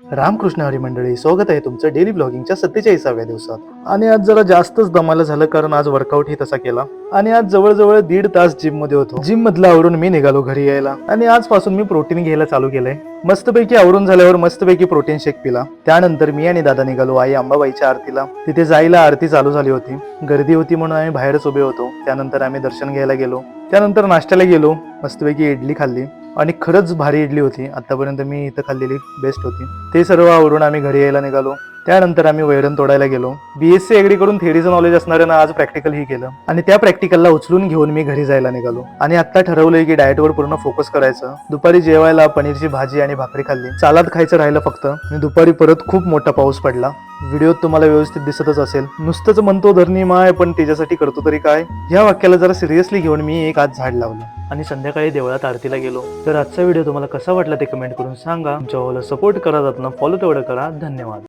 रामकृष्ण हरी मंडळी, स्वागत आहे तुमचं डेली ब्लॉगिंगच्या 47व्या दिवसात. आणि आज जरा जास्तच दमाला झालं, कारण आज वर्कआउट ही तसा केला. आणि आज जवळजवळ 1.5 तास जिम मध्ये होतो. जिम मधलं आवरून मी निघालो घरी यायला. आणि आजपासून मी प्रोटीन घ्यायला चालू केलंय. मस्तपैकी आवरून झाल्यावर मस्तपैकी प्रोटीन शेक पिला. त्यानंतर मी आणि दादा निघालो आई अंबाबाईच्या आरतीला. तिथे जायला आरती चालू झाली होती. गर्दी होती म्हणून आम्ही बाहेरच उभे होतो. त्यानंतर आम्ही दर्शन घ्यायला गेलो. त्यानंतर नाश्त्याला गेलो. मस्तपैकी इडली खाल्ली आणि खरंच भारी इडली होती. आतापर्यंत मी इथं खाल्लेली बेस्ट होती. ते सर्व आवरून आम्ही घरी यायला निघालो. त्यानंतर आम्ही वैरण तोडायला गेलो. बीएससी एग्री करून थेअरीचं नॉलेज असणाऱ्यांना आज प्रॅक्टिकल ही केलं आणि त्या प्रॅक्टिकलला उचलून घेऊन मी घरी जायला निघालो. आणि आता ठरवलंय की डाएटवर पूर्ण फोकस करायचं. दुपारी जेवायला पनीरची भाजी आणि भाकरी खाल्ली. सलाद खायचं राहिलं फक्त. आणि दुपारी परत खूप मोठा पाऊस पडला. व्हिडिओत तुम्हाला व्यवस्थित दिसतच असेल. नुसतंच म्हणतो धरणी माय, पण त्याच्यासाठी करतो तरी काय. या वाक्याला जरा सिरियसली घेऊन मी एक आज झाड लावलं आणि संध्याकाळी देवळात आरतीला गेलो. तर आजचा व्हिडिओ तुम्हाला कसा वाटला ते कमेंट करून सांगा. तुमच्या सपोर्ट करा, जाताना फॉलो तेवढं करा. धन्यवाद.